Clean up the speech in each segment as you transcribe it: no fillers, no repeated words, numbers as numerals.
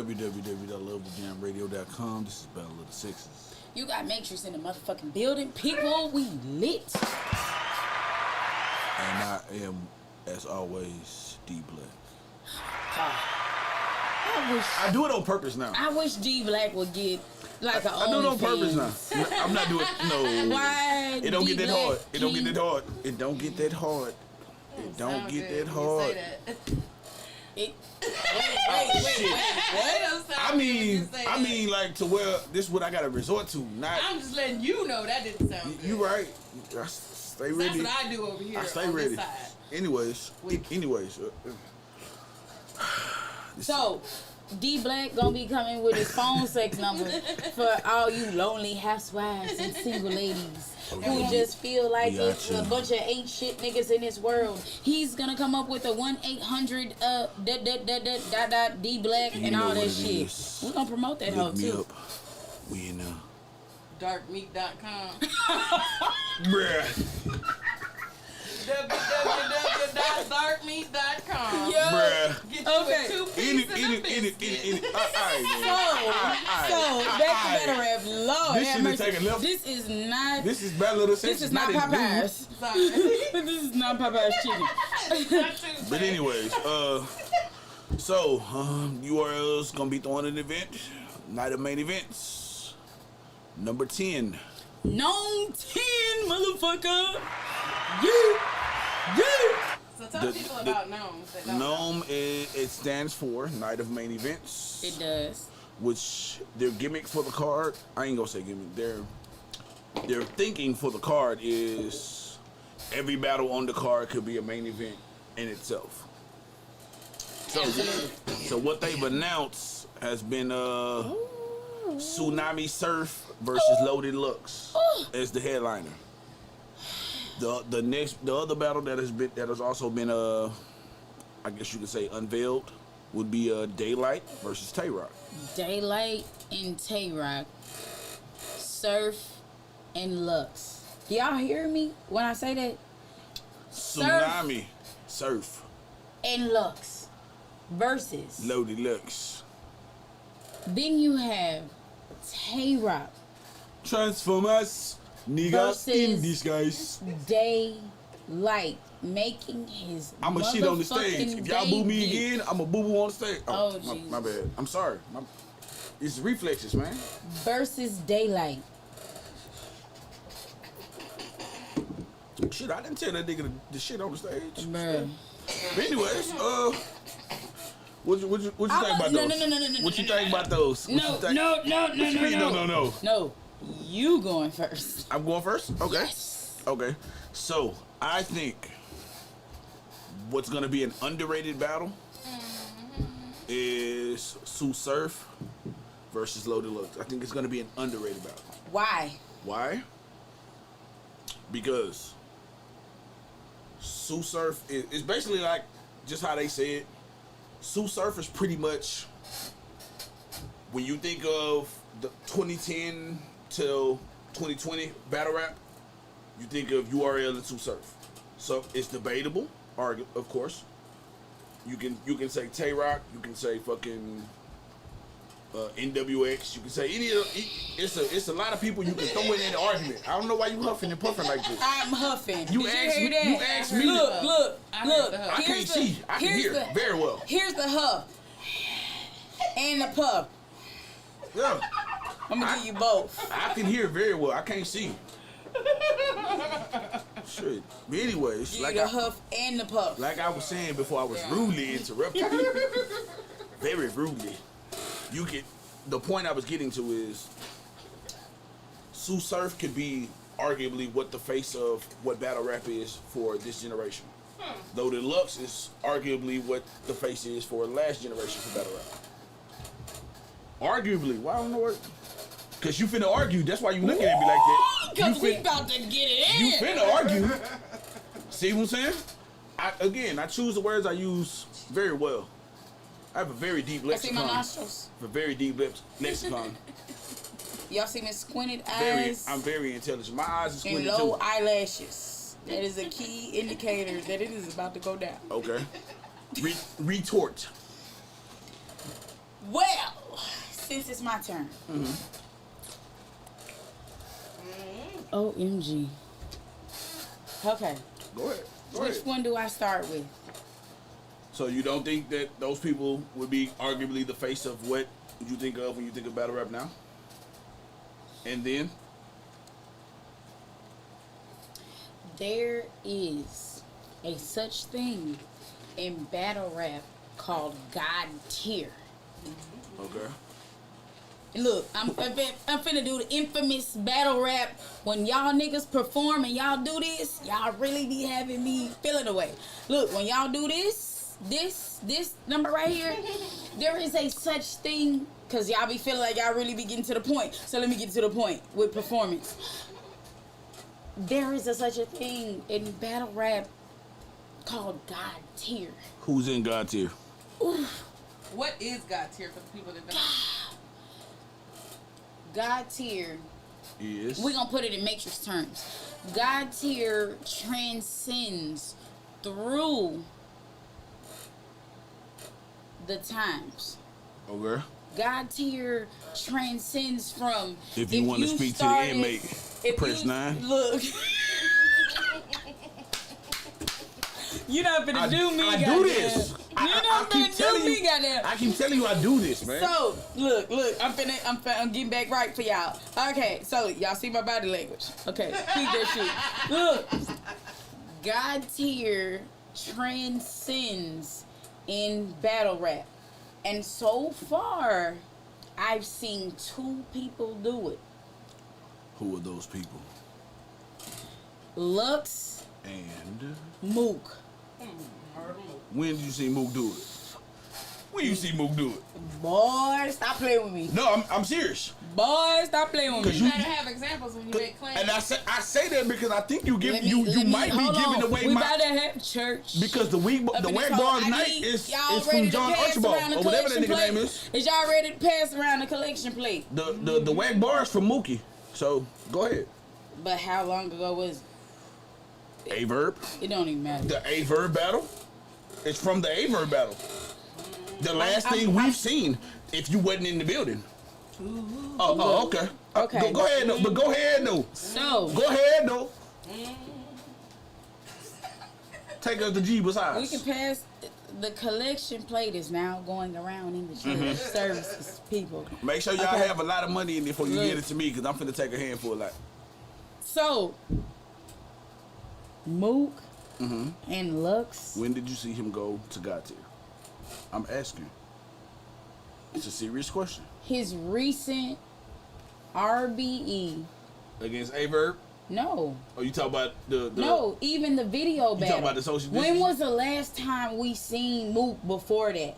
www.lovegamradio.com. This is Battle of the Sexes. You got Matrix in the motherfucking building. People, we lit. And I am, as always, D Black. I do it on purpose now. I wish D Black would get like an I do it on purpose now. I'm not doing no. Why? It don't D get that Black hard. It don't get King? that hard. It don't get that hard. It don't get that hard. Wait. I mean, like to where this is what I gotta resort to. Not. I'm just letting you know that didn't sound good. You right. I stay ready. That's what I do over here. I stay on ready. This side. Anyways. So, D Black gonna be coming with his phone sex number for all you lonely housewives and single ladies who just feel like it's a bunch of ain't shit niggas in this world. He's gonna come up with a 1-800 D Black and all that shit. We're gonna promote that hoe too. We in Darkmeat.com. Bruh. www.darkmeat.com. Bruh. Get you a 2 pieces of biscuit. So that's the better rap. Lord, This shit is taking left. This is not. This is Battle of the Sexes. This is not Popeyes. Sorry. This is not Popeye's chicken. But anyways, so URL's gonna be throwing an event. Night of main events. Number 10. Known 10, motherfucker. Yeah. So tell people about gnomes. Gnome it stands for Night of Main Events. It does. Which their gimmick for the card, I ain't gonna say gimmick. Their thinking for the card is every battle on the card could be a main event in itself. So what they've announced has been Tsunami Surf versus Loaded Lux as the headliner. The other battle that has also been I guess you could say unveiled would be Daylight versus Tay-Rock. Daylight and Tay-Rock. Surf and Lux. Do y'all hear me when I say that? Tsunami Surf and Lux versus Loaded Lux. Then you have Tay-Rock Transformers niggas in disguise. Daylight making his I'ma shit on the stage. If y'all boo me again, I'ma boo on the stage. Oh, my bad. I'm sorry. It's reflexes, man. Versus Daylight. Shit, I didn't tell that nigga the shit on the stage. Bruh. But anyways, what you think about those? No. What you think about those? No. No. You going first. I'm going first? Okay. Yes. Okay. So, I think what's going to be an underrated battle is Sue Surf versus Loaded Lux. I think it's going to be an underrated battle. Why? Why? Because Sue Surf is basically like just how they say it. Sue Surf is pretty much, when you think of the 2010 till 2020 battle rap, you think of URL and Sue Surf. So it's debatable, of course. You can say Tay-Rock, you can say fucking NWX, you can say any of it's a lot of people you can throw in the argument. I don't know why you huffing and puffing like this. I'm huffing. You asked me. Look. I can't see. I can hear very well. Here's the huff and the puff. Yeah. I'm gonna give you both. I can hear very well. I can't see. Shit. But anyways, like the huff and the puff. Like I was saying before, I was rudely interrupted. Very rudely. The point I was getting to is Sue Surf could be arguably what the face of what battle rap is for this generation. Though the Lux is arguably what the face is for the last generation for battle rap. Arguably. Why I don't know what? Cause you finna argue. That's why you looking at me like that. Cause we about to get it in. You finna argue. See what I'm saying? I choose the words I use very well. I have a very deep lexicon. I see my nostrils. A very deep lexicon. Y'all see me squinted eyes? I'm very intelligent. My eyes are squinted and low too. eyelashes. That is a key indicator that it is about to go down. Okay. Retort. Well, since it's my turn. Mm-hmm. OMG. Okay. Go ahead. Which one do I start with? So you don't think that those people would be arguably the face of what you think of when you think of battle rap now? And then? There is a such thing in battle rap called God tier. Okay. Look, I'm finna do the infamous battle rap. When y'all niggas perform and y'all do this, y'all really be having me feeling away. Look, when y'all do this number right here, there is a such thing, cause y'all be feeling like y'all really be getting to the point. So let me get to the point with performance. There is such a thing in battle rap called God tier. Who's in God tier? What is God tier for the people that don't? God tier, Yes. we're gonna put it in matrix terms. God tier transcends through the times. Okay. God tier transcends from. If you want to speak started- to the inmate, press 9. Look. You not finna do me, I goddamn. do this. You not finna do me, goddamn. I keep telling you I do this, man. So look, I'm getting back right for y'all. Okay, so y'all see my body language. Okay, keep that shit. Look, God tier transcends in battle rap, and so far, I've seen 2 people do it. Who are those people? Lux, And Mook. when did you see Mook do it? When you see Mook do it? Boy, stop playing with me. No, I'm serious. Boy, stop playing with me. You gotta have examples when you make claims. And I say that because I think you Let me- might be hold giving on. away We my about to have church. because the Up in Wag this Bars hole. I night need is y'all from ready to John pass Archibald around the or whatever that collection nigga name plate? is. Is y'all ready to pass around the collection plate? The Wag Bars from Mookie. So go ahead. But how long ago was it? Averb. It don't even matter. The Averb battle. It's from the Averb battle. The last thing we've seen. If you wasn't in the building. Oh, okay. Okay. Go ahead, though. But go ahead, though. So Go ahead, though. Take us to Jeebus house. we can pass. The collection plate is now going around in the church services, people. Make sure y'all Okay. have a lot of money in it before you Look. get it to me, because I'm finna take a handful of that. So Mook and Lux. When did you see him go to God tier? I'm asking. It's a serious question. His recent RBE. Against Averb? No. Oh, you talk about the No, even the video battle. talking about the social When distance? was the last time we seen Mook before that?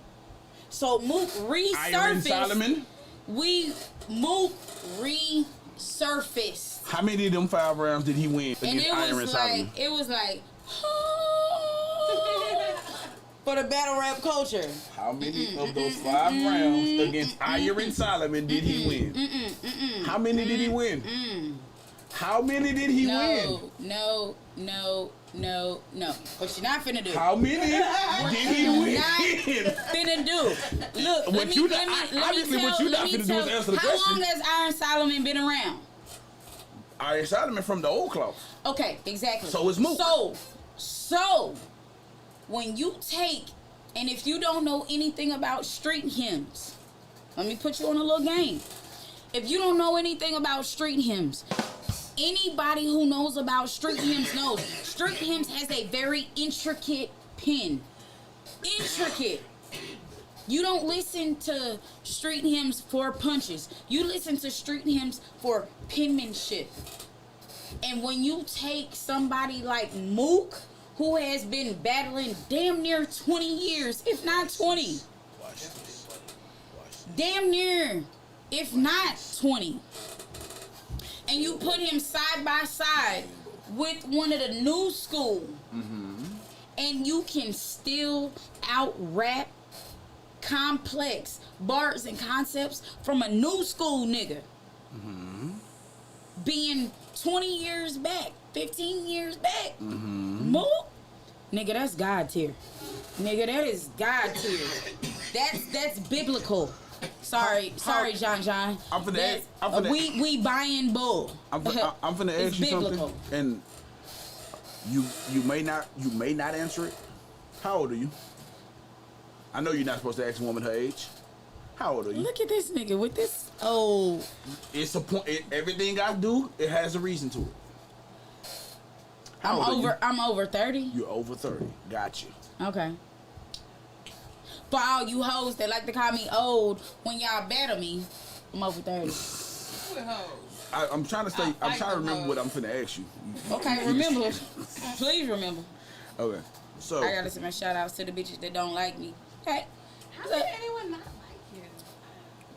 So Mook Iron resurfaced. Solomon? Mook resurfaced. How many of them 5 rounds did he win And against it Iron was Solomon? like for the battle rap culture. How many of those 5 rounds against Iron Solomon did he win? How many did he win? How many did he win? No. What you not finna do? How many did he win? Not finna do. Look, What let me you tell. not- obviously what you not finna do is answer the how question. long has Iron Solomon been around? Iron Solomon from the old cloth. Okay, exactly. So it's Mook. So when you take, and if you don't know anything about street hymns, let me put you on a little game. If you don't know anything about street hymns, anybody who knows about street hymns knows street hymns has a very intricate pen. Intricate. You don't listen to street hymns for punches. You listen to street hymns for penmanship. And when you take somebody like Mook, who has been battling damn near 20 years, if not 20. Damn near, if not 20. And you put him side by side with one of the new school. And you can still out-rap complex bars and concepts from a new school nigga. Being 20 years back, 15 years back. Mook? Nigga, that's God tier. Nigga, that is God tier. That's biblical. Sorry, John. I'm finna we buying bull. I'm finna ask you biblical. something, and you may not answer it. How old are you? I know you're not supposed to ask a woman her age. How old are you? Look at this nigga with this. Oh, it's a point. Everything I do, it has a reason to it. How old are you? I'm over 30. You're over 30. Got you. Okay. For all you hoes that like to call me old when y'all better me, I'm over 30. Who hoes? I'm trying to stay. I'm trying to remember what I'm finna ask you. Okay, remember. Please remember. Okay. So I gotta send my shout outs to the bitches that don't like me. Okay. How can anyone not like you?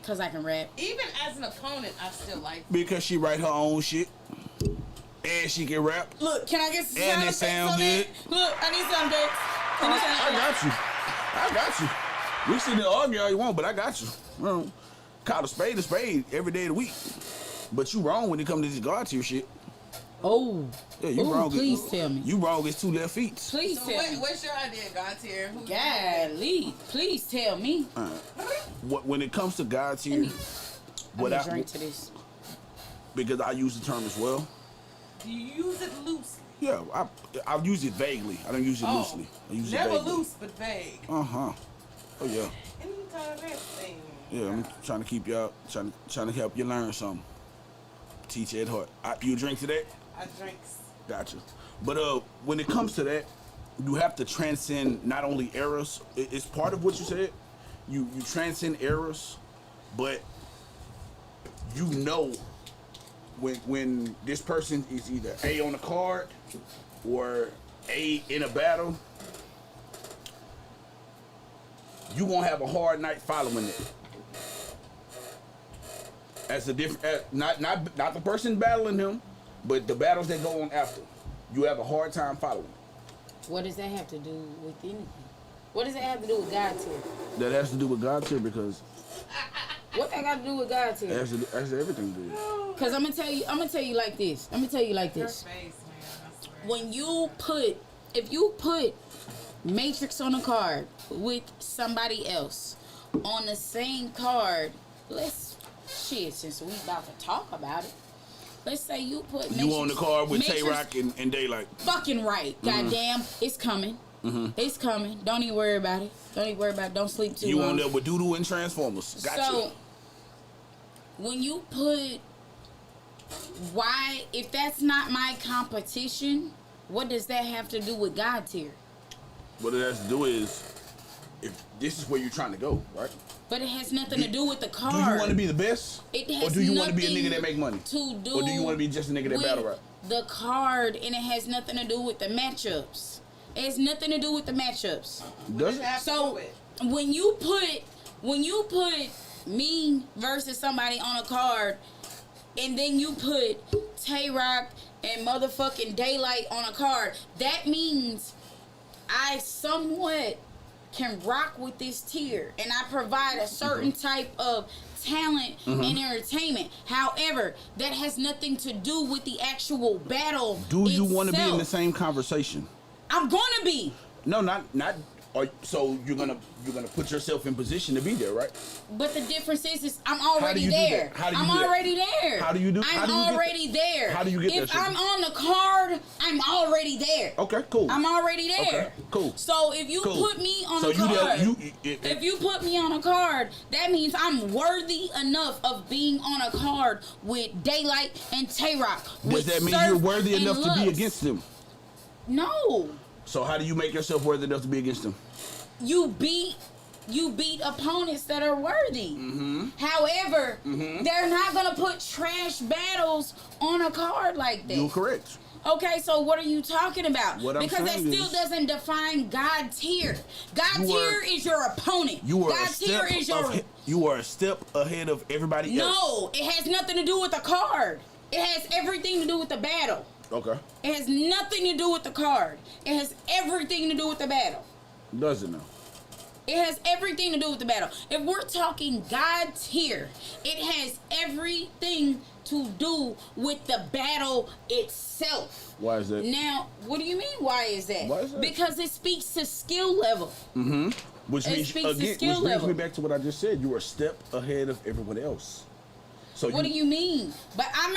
Cause I can rap. Even as an opponent, I still like you. because she write her own shit and she can rap. Look, can I get some And it sound good. Look, I need some dates. I got you. We sit there argue all you want, but I got you. Call a spade every day of the week. But you wrong when it comes to this God tier shit. Oh. Yeah, you Ooh, wrong. please tell me. You wrong. It's 2 left feet. Please So tell me. what's your idea, God tier? Golly, please tell me. When it comes to God tier, What I drink to this. because I use the term as well. Do you use it loosely? Yeah, I use it vaguely. I don't use it loosely. I use never it vaguely. loose but vague. Oh yeah. Interesting. Yeah, I'm trying to keep y'all trying to help you learn something. Teach you at heart. You drink today? I drinks. Gotcha. But when it comes to that, you have to transcend not only errors. It's part of what you said. You transcend errors, but you know when this person is either A on the card or A in a battle, you won't have a hard night following it. As a different, not the person battling him, but the battles that go on after. You have a hard time following. What does that have to do with anything? What does that have to do with God tier? That has to do with God tier because What that got to do with God tier? that's everything to do. Cause I'm gonna tell you like this. Your face, man. I swear. If you put Matrix on a card with somebody else on the same card, since we about to talk about it, let's say you put Matrix, You on the card with Matrix, Tay-Rock and Daylight. Fucking right. Goddamn, it's coming. It's coming. Don't even worry about it. Don't sleep too long. You on there with Doodoo and Transformers. Gotcha. So, when you put if that's not my competition, what does that have to do with God tier? What it has to do is, if this is where you're trying to go, right? But it has nothing to do with the card. Do you want to be the best? It has or do you want to be a nothing nigga that make money? to do Or do you want to be just a nigga that with battle rap? The card, and it has nothing to do with the matchups. It has nothing to do with the matchups. Does it? So when you put me versus somebody on a card, and then you put Tay-Rock and motherfucking Daylight on a card, that means I somewhat can rock with this tier, and I provide a certain type of talent and entertainment. However, that has nothing to do with the actual battle. Do you want to be in the itself. same conversation? I'm gonna be. No, not. So you're gonna put yourself in position to be there, right? But the difference is I'm already you do there. that? How do you I'm do that? already there. How do you do? I'm already there. How do you get there? If I'm on the card, I'm already there. Okay, cool. I'm already there. Okay, cool. So if you Cool. put me on So a card, if you put me on a card, that means I'm worthy enough of being on a card with Daylight and Tay-Rock. does that mean you're worthy enough to be against them? No. So how do you make yourself worthy enough to be against them? You beat opponents that are worthy. However, they're not gonna put trash battles on a card like that. You're correct. Okay, so what are you talking about? What I'm because that saying still is- doesn't define God tier. God tier is your opponent. You are God tier is your. You are a step ahead of everybody else. No, it has nothing to do with the card. It has everything to do with the battle. Okay. It has nothing to do with the card. It has everything to do with the battle. Does it now? It has everything to do with the battle. If we're talking God tier, it has everything to do with the battle itself. Why is that? Now, what do you mean, why is that? Why is that? Because it speaks to skill level. Which It means speaks to again, skill which brings level. me back to what I just said. You are a step ahead of everyone else. So What do you mean? But I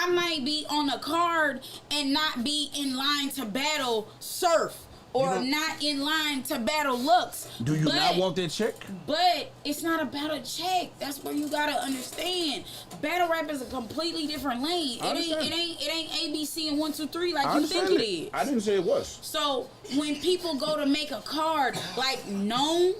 might be on a card and not be in line to battle Surf or You know- not in line to battle Lux. Do you But- not want that check? But it's not about a check. That's where you gotta understand. Battle rap is a completely different lane. I It ain't understand. ABC and 1, 2, 3 like I you think understand it is. I didn't say it was. So when people go to make a card like known,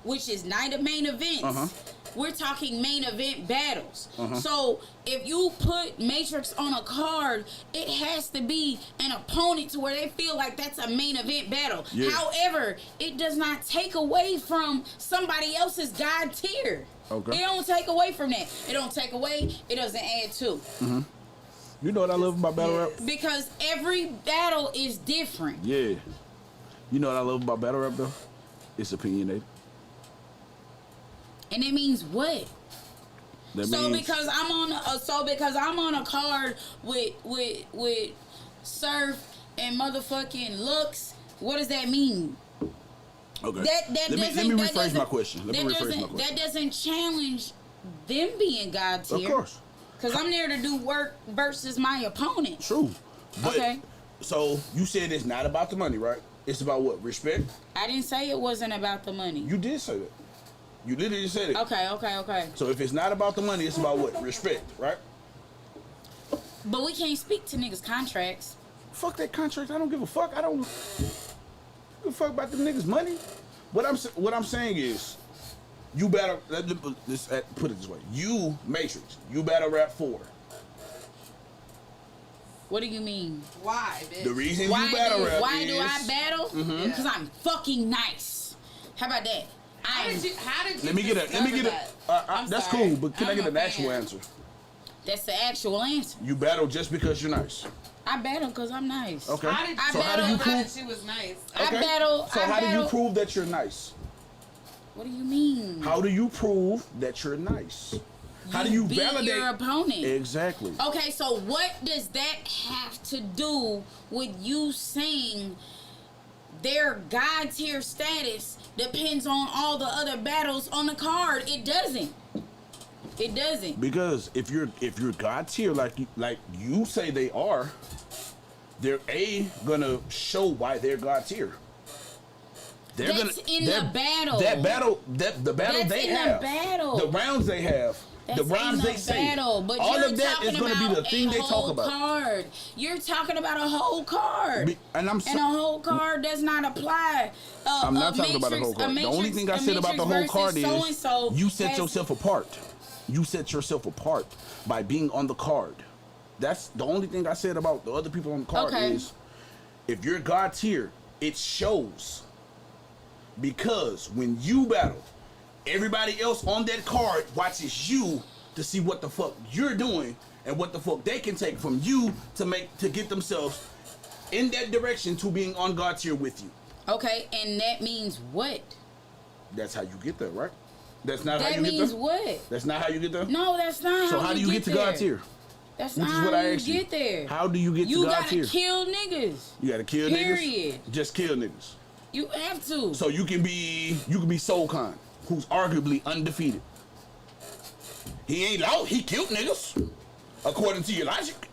which is night of main events, we're talking main event battles. So if you put Matrix on a card, it has to be an opponent to where they feel like that's a main event battle. Yeah. However, it does not take away from somebody else's God tier. Okay. It don't take away from that. It don't take away. It doesn't add to. You know what I love about battle rap? Because every battle is different. Yeah. You know what I love about battle rap though? It's opinionated. And it means what? That So means because I'm on a card with Surf and motherfucking Lux, what does that mean? okay. That let me doesn't- that rephrase doesn't- my question. That doesn't challenge them being God tier. Of course. Because I'm there to do work versus my opponent. True. But, Okay. So you said it's not about the money, right? It's about what? Respect? I didn't say it wasn't about the money. You did say that. You literally said it. Okay. So if it's not about the money, it's about what? Respect, right? But we can't speak to niggas' contracts. Fuck that contract. I don't give a fuck. I don't give a fuck about them niggas' money. What I'm saying is, you battle. Let's put it this way. You Matrix. You battle rap 4. What do you mean? Why, bitch? The reason you battle rap why is do I battle? Because I'm fucking nice. How about that? How did you Let me get discover a. that? I'm That's sorry. cool, but can I I'm get a an actual fan. answer? That's the actual answer. You battle just because you're nice. I battle because I'm nice. Okay. How did, I so how do you battle- how prove? did she was nice? I battle. So I how do you battle- prove that you're nice? What do you mean? How do you prove that you're nice? How do you beat validate your opponent? Exactly. Okay, so what does that have to do with you saying their God tier status depends on all the other battles on the card? It doesn't. It doesn't. Because if you're God tier like you say they are, they're gonna show why they're God tier. They're That's in the battle. the battle That's they in the have, battle. the rounds they have, That's the rhymes in they the say, battle, but all you're of that is talking gonna be the about thing a they talk whole about. Card. You're talking about a whole card. And I'm And a whole card does not apply. I'm not talking about the whole card. The only thing I said about the whole card is so-and-so you set has- yourself apart. You set yourself apart by being on the card. That's the only thing I said about the other people on the card Okay. is if you're God tier, it shows. Because when you battle, everybody else on that card watches you to see what the fuck you're doing and what the fuck they can take from you to get themselves in that direction to being on God tier with you. Okay, and that means what? That's how you get there, right? That's not how That you get means there. what? That's not how you get there. No, that's not. So how do you get to God there. tier? That's Which not is what how I you asked you. get there. How do you get You to God gotta tier? kill niggas. You gotta kill Period. niggas. Just kill niggas. You have to. So you can be Soul Khan, who's arguably undefeated. He ain't out. He killed niggas, according to your logic.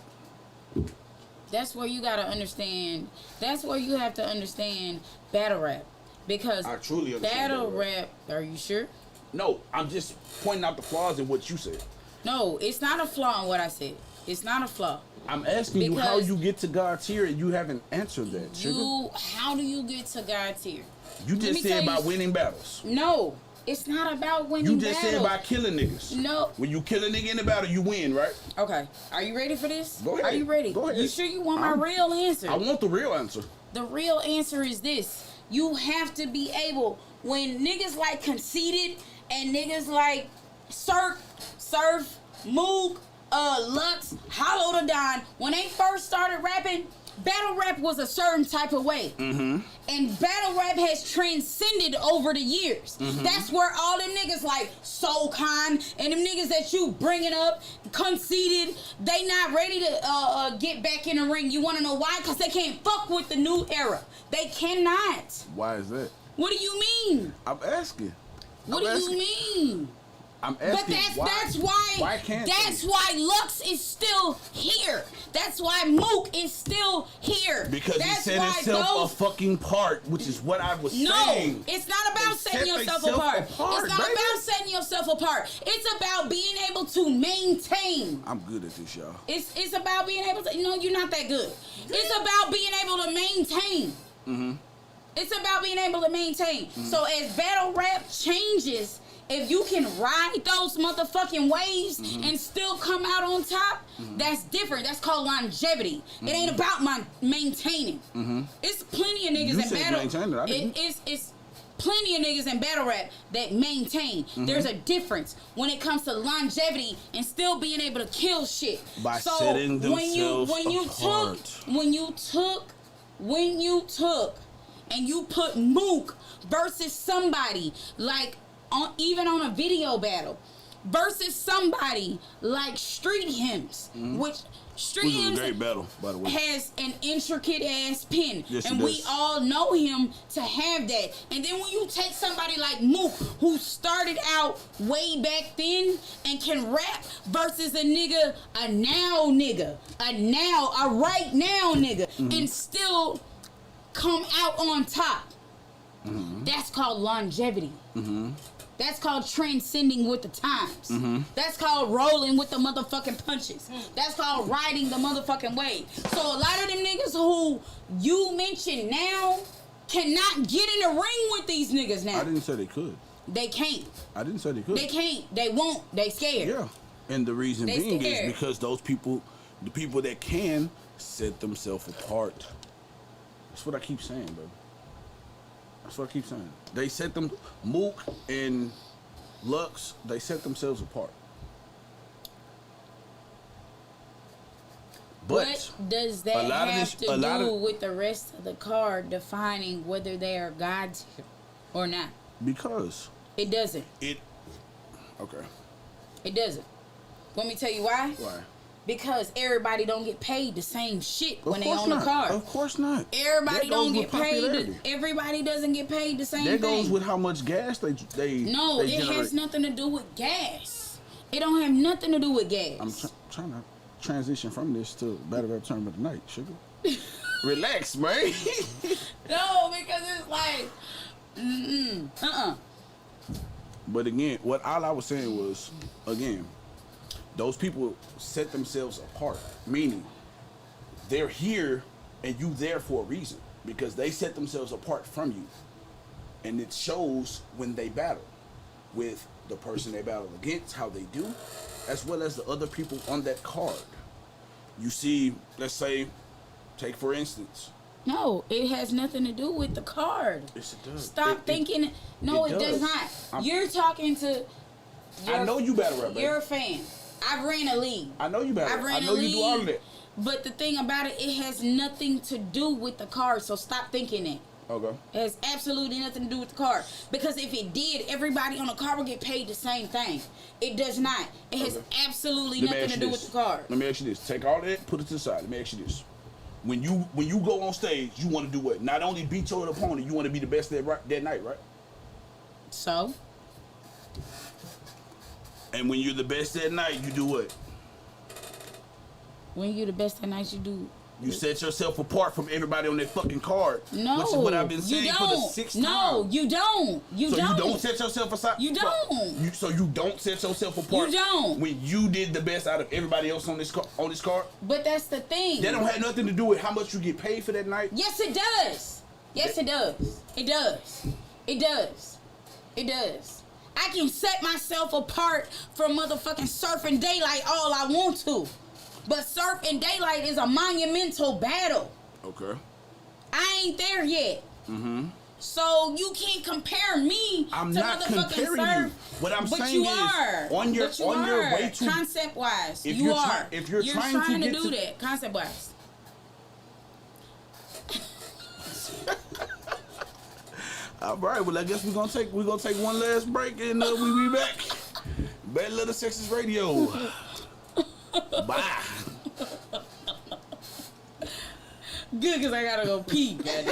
That's where you gotta understand. That's where you have to understand battle rap, because I truly understand battle battle rap. Are you sure? No, I'm just pointing out the flaws in what you said. No, it's not a flaw in what I said. It's not a flaw. I'm asking you how Because you get to God tier, and you haven't answered that, sugar. How do you get to God tier? You let just me said tell you- about winning battles. No, it's not about winning You just said battles. about killing niggas. No. When you kill a nigga in the battle, you win, right? Okay, are you ready for this? Go ahead. Are you ready? Go ahead. You sure you want my I'm- real answer? I want the real answer. The real answer is this. You have to be able, when niggas like Conceited and niggas like Surf, Moog, Lux, Hollow the Don, when they first started rapping, battle rap was a certain type of way. And battle rap has transcended over the years. That's where all them niggas like Soul Khan and them niggas that you bringing up, conceited, they not ready to get back in the ring. You want to know why? Because they can't fuck with the new era. They cannot. Why is that? What do you mean? I'm asking. What do you mean? I'm asking. But that's why can't that's why Lux is still here. That's why Mook is still here. Because that's he set himself a fucking part, which is what I was saying. No, it's not about setting yourself apart. It's not about setting yourself apart. It's about being able to maintain. I'm good at this, y'all. It's about being able to. No, you're not that good. It's about being able to maintain. It's about being able to maintain. So as battle rap changes, if you can ride those motherfucking waves and still come out on top, that's different. That's called longevity. It ain't about maintaining. It's plenty of niggas in battle. It's plenty of niggas in battle rap that maintain. There's a difference when it comes to longevity and still being able to kill shit. By setting themselves apart. When you took and you put Mook versus somebody like even on a video battle versus somebody like Street Hymns, which Street Hymns is a great battle, by the way, has an intricate ass pen, yes, and we all know him to have that. And then when you take somebody like Mook, who started out way back then and can rap, versus a nigga, a right now nigga, and still come out on top. That's called longevity. That's called transcending with the times. That's called rolling with the motherfucking punches. That's called riding the motherfucking wave. So a lot of them niggas who you mentioned now cannot get in the ring with these niggas now. I didn't say they could. They can't. I didn't say they could. They can't. They won't. They scared. Yeah. And the reason being scared. is because those people, the people that can, set themselves apart. That's what I keep saying, bro. That's what I keep saying. They set them, Mook and Lux, they set themselves apart. But what does that have to do with the rest of the card defining whether they are gods or not? Because it doesn't. Okay. It doesn't. Want me to tell you why? Why? Because everybody don't get paid the same shit when they on the card. Of course not. Everybody don't get paid. Everybody doesn't get paid the same thing. That goes with how much gas they No, it generate. has nothing to do with gas. It don't have nothing to do with gas. I'm trying to transition from this to Battle Rap Tournament tonight, sugar. Relax, man. No, because it's like, But again, all I was saying was, again, those people set themselves apart, meaning they're here and you there for a reason because they set themselves apart from you. And it shows when they battle with the person they battle against, how they do, as well as the other people on that card. You see, let's say, take for instance. No, it has nothing to do with the card. Yes, it does. Stop thinking. No, it does not. You're talking to. I know you battle rap, baby. You're a fan. I've ran a league. I know you battle rap. I know you do all of that. But the thing about it, it has nothing to do with the card. So stop thinking it. Okay. It has absolutely nothing to do with the card. Because if it did, everybody on the card would get paid the same thing. It does not. It has absolutely nothing to do with the card. Let me ask you this. Take all that, put it to the side. Let me ask you this. When you go on stage, you want to do what? Not only beat your opponent, you want to be the best that night, right? So? And when you're the best that night, you do what? When you're the best that night, you do. You set yourself apart from everybody on that fucking card. No, which is what I've been saying for the 6th time. No, you don't. You don't. You don't set yourself aside. You don't. So you don't set yourself apart. You don't. When you did the best out of everybody else on this card. But that's the thing. That don't have nothing to do with how much you get paid for that night. Yes, it does. Yes, it does. It does. It does. It does. I can set myself apart from motherfucking Surf and Daylight all I want to. But Surf and Daylight is a monumental battle. Okay. I ain't there yet. Mm-hmm. So you can't compare me to motherfucking Surf. What I'm saying you is, are. on your way to concept wise, if you you're are. If you're You're trying to do that concept wise. All right, well I guess we're gonna take one last break and we be back. Bad Letter Sexist Radio. Bye. Good, cause I gotta go pee. Goddamn.